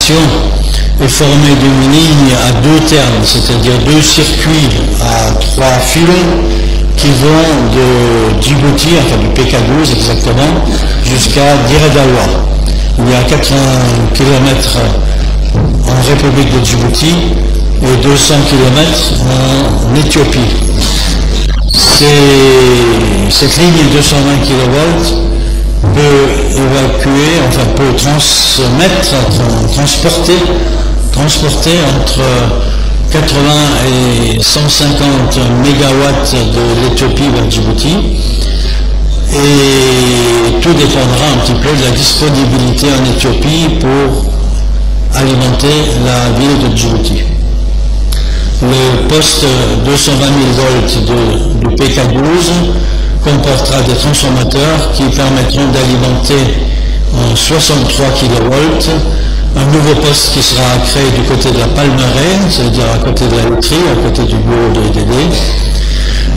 connexion est formée d'une ligne à deux termes, c'est-à-dire deux circuits à trois filons qui vont de Djibouti, enfin du PK12 exactement, jusqu'à Dire Dawa. Il y a 80 km en République de Djibouti et 200 km en Éthiopie. Cette ligne de 220 kV peut évacuer, enfin peut transporter entre 80 et 150 mégawatts de l'Éthiopie vers Djibouti, et tout dépendra un petit peu de la disponibilité en Éthiopie pour alimenter la ville de Djibouti. Le poste 220 000 volts du PK12 comportera des transformateurs qui permettront d'alimenter en 63 kV un nouveau poste qui sera créé du côté de la Palmeraie, c'est-à-dire à côté de la laiterie, à côté du bureau de l'EDD.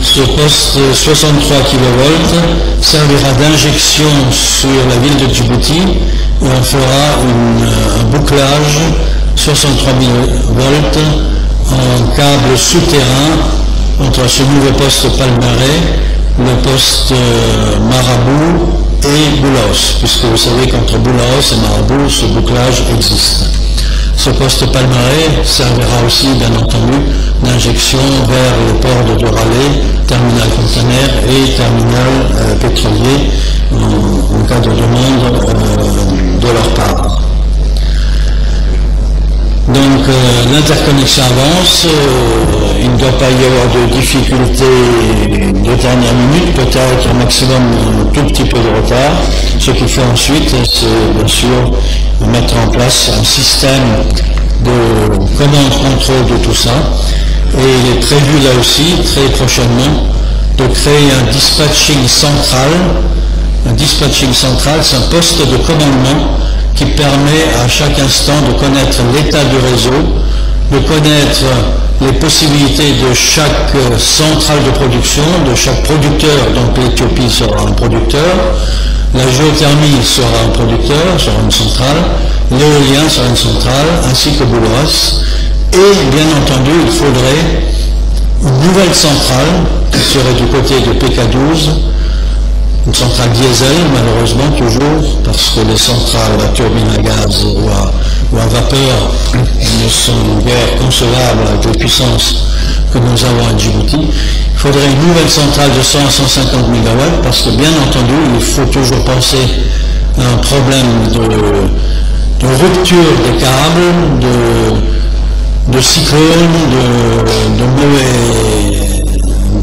Ce poste 63 kV servira d'injection sur la ville de Djibouti et on fera un bouclage 63 000 volts en câble souterrain entre ce nouveau poste Palmeraie, le poste Marabout et Boulos, puisque vous savez qu'entre Boulos et Marabout, ce bouclage existe. Ce poste Palmeraie servira aussi, bien entendu, d'injection vers le port de Doralé, terminal conteneur et terminal pétrolier en cas de demande de leur part. Donc l'interconnexion avance, il ne doit pas y avoir de difficultés de dernière minute, peut-être au maximum un tout petit peu de retard. Ce qu'il faut ensuite, c'est bien sûr mettre en place un système de commande-contrôle de tout ça. Et il est prévu là aussi, très prochainement, de créer un dispatching central. Un dispatching central, c'est un poste de commandement qui permet à chaque instant de connaître l'état du réseau, de connaître les possibilités de chaque centrale de production, de chaque producteur. Donc l'Éthiopie sera un producteur, la géothermie sera un producteur, sera une centrale, l'éolien sera une centrale, ainsi que Boulos. Et bien entendu, il faudrait une nouvelle centrale qui serait du côté de PK12, une centrale diesel, malheureusement toujours, parce que les centrales à turbine à gaz ou à vapeur ne sont guère concevables avec les puissances que nous avons à Djibouti. Il faudrait une nouvelle centrale de 100 à 150 MW, parce que bien entendu, il faut toujours penser à un problème de rupture des câbles, de cyclones,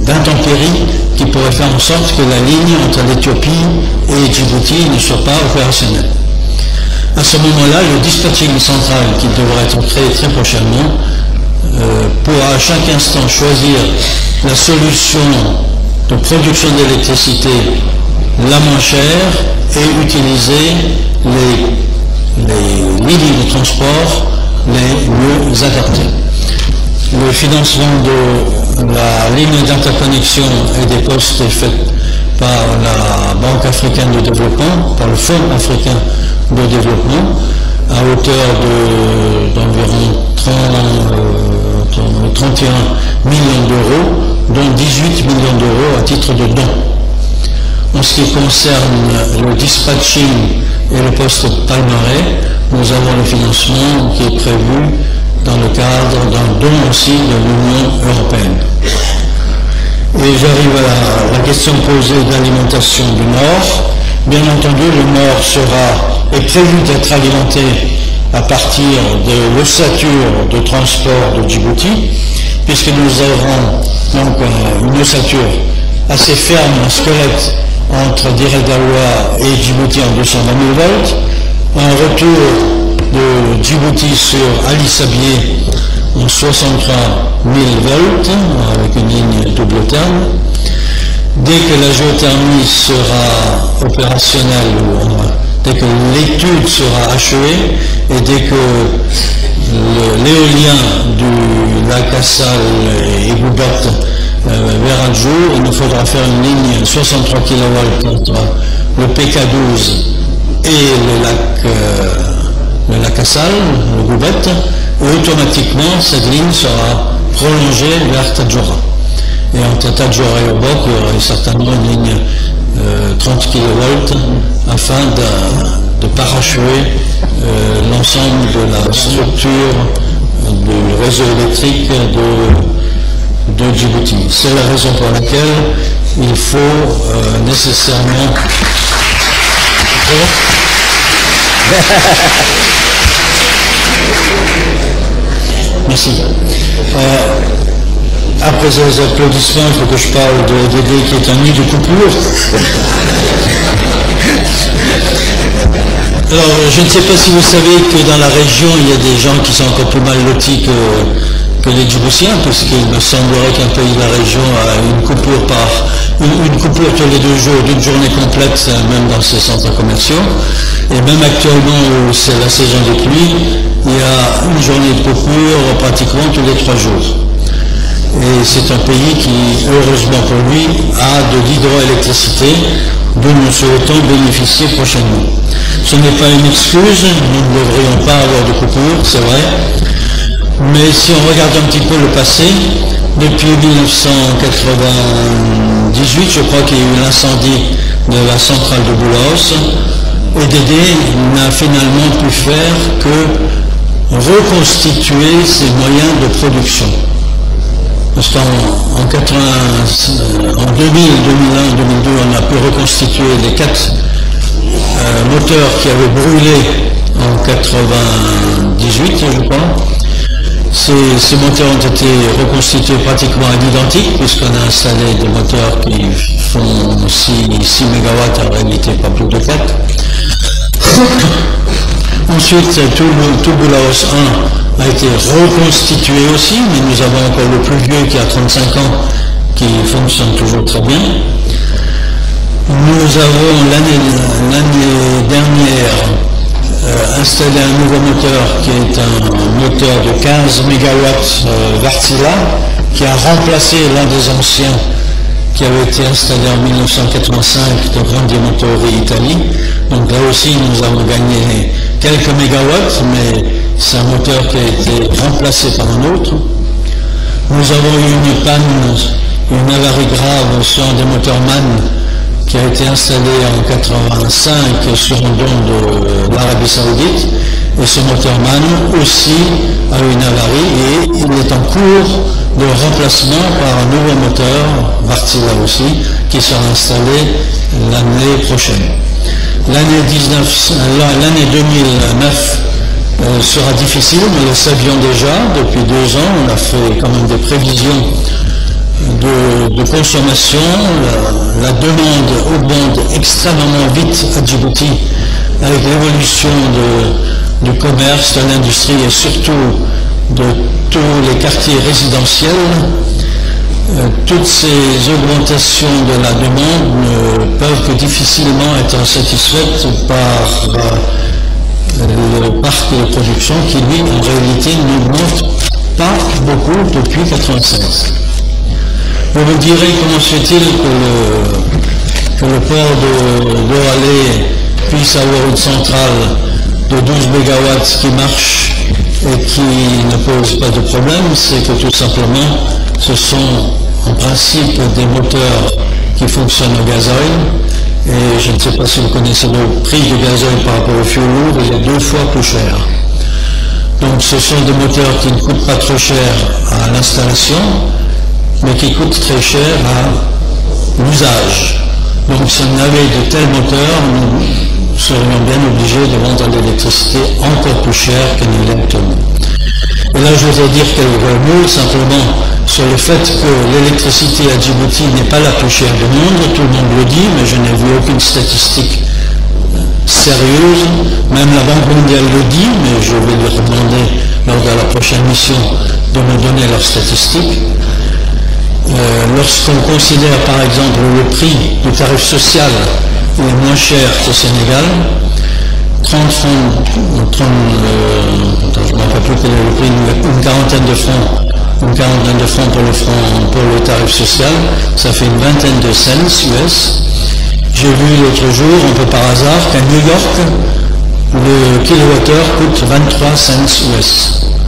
d'intempéries qui pourraient faire en sorte que la ligne entre l'Éthiopie et Djibouti ne soit pas opérationnelle. À ce moment-là, le dispatching central qui devrait être créé très prochainement pourra à chaque instant choisir la solution de production d'électricité la moins chère et utiliser les lignes de transport les mieux adaptées. Le financement de la ligne d'interconnexion et des postes est fait par la Banque africaine de développement, par le Fonds africain de développement, à hauteur d'environ 31 millions d'euros, dont 18 millions d'euros à titre de don. En ce qui concerne le dispatching et le poste Palmeraie, nous avons le financement qui est prévu dans le cadre d'un don aussi de l'Union européenne. Et j'arrive à la question posée d'alimentation du Nord. Bien entendu, le Nord est prévu d'être alimenté à partir de l'ossature de transport de Djibouti, puisque nous aurons donc une ossature assez ferme, un squelette entre Dire Dawa et Djibouti en 220 000 volts, un retour de Djibouti sur Ali Sabié en 63 000 volts avec une ligne double terme. Dès que la géothermie sera opérationnelle, dès que l'étude sera achevée et dès que l'éolien du lac Assal et Boubat verra le jour, il nous faudra faire une ligne 63 kV entre le PK12 et le lac le lac Assal, le Goubette, et automatiquement cette ligne sera prolongée vers Tadjoura. Et entre Tadjoura et Obok, il y aurait certainement une ligne 30 kV afin de parachever l'ensemble de la structure du réseau électrique de Djibouti. C'est la raison pour laquelle il faut nécessairement... Merci. Après ces applaudissements, il faut que je parle de DD qui est un nid de coupure. Alors, je ne sais pas si vous savez que dans la région, il y a des gens qui sont encore plus mal lotis que les Djiboutiens, puisqu'il me semblerait qu'un pays de la région a une coupure tous les 2 jours, d'une journée complète, même dans ses centres commerciaux. Et même actuellement, où c'est la saison des pluies, il y a une journée de coupure pratiquement tous les 3 jours. Et c'est un pays qui, heureusement pour lui, a de l'hydroélectricité dont nous souhaitons bénéficier prochainement. Ce n'est pas une excuse, nous ne devrions pas avoir de coupure, c'est vrai, mais si on regarde un petit peu le passé, depuis 1998, je crois qu'il y a eu l'incendie de la centrale de Boulos, EDD n'a finalement pu faire que reconstituer ses moyens de production. Parce qu'en 2000, 2001, 2002, on a pu reconstituer les 4 moteurs qui avaient brûlé en 98, je crois. Ces moteurs ont été reconstitués pratiquement à l'identique, puisqu'on a installé des moteurs qui font 6 MW, en réalité pas plus de 4. Ensuite, tout Boulos 1 a été reconstitué aussi, mais nous avons encore le plus vieux qui a 35 ans, qui fonctionne toujours très bien. Nous avons l'année dernière installé un nouveau moteur qui est un moteur de 15 MW Wärtsilä, qui a remplacé l'un des anciens qui avait été installé en 1985 de Grandi Motori Italie. Donc là aussi nous avons gagné quelques mégawatts, mais c'est un moteur qui a été remplacé par un autre. Nous avons eu une panne, une avarie grave sur un des moteurs MAN qui a été installé en 85 sur un don de l'Arabie Saoudite, et ce moteur MAN aussi a eu une avarie et il est en cours de remplacement par un nouveau moteur, Wärtsilä aussi, qui sera installé l'année prochaine. L'année 2009 sera difficile, nous le savions déjà depuis 2 ans, on a fait quand même des prévisions de consommation, la demande augmente extrêmement vite à Djibouti avec l'évolution du commerce, de l'industrie et surtout de tous les quartiers résidentiels. Toutes ces augmentations de la demande ne peuvent que difficilement être satisfaites par le parc de production qui, lui, en réalité, n'augmente pas beaucoup depuis 1996. Vous me direz comment se fait-il que le port d'Oralé puisse avoir une centrale de 12 MW qui marche et qui ne pose pas de problème. C'est que tout simplement, ce sont en principe des moteurs qui fonctionnent au gasoil. Et je ne sais pas si vous connaissez le prix du gasoil par rapport au fioul lourd, il est 2 fois plus cher. Donc ce sont des moteurs qui ne coûtent pas trop cher à l'installation, mais qui coûtent très cher à l'usage. Donc si on avait de tels moteurs, nous serions bien obligés de vendre l'électricité encore plus chère que nous l'avons actuellement. Et là, je voudrais dire quelques mots simplement sur le fait que l'électricité à Djibouti n'est pas la plus chère du monde, tout le monde le dit, mais je n'ai vu aucune statistique sérieuse, même la Banque mondiale le dit, mais je vais lui demander lors de la prochaine mission de me donner leurs statistiques. Lorsqu'on considère par exemple le prix du tarif social, il est moins cher qu'au Sénégal, 30 francs, je ne me rappelle plus quel est le prix, une quarantaine de francs pour le tarif social, ça fait une vingtaine de cents US. J'ai vu l'autre jour, un peu par hasard, qu'à New York, Le kilowattheure coûte 23 cents US.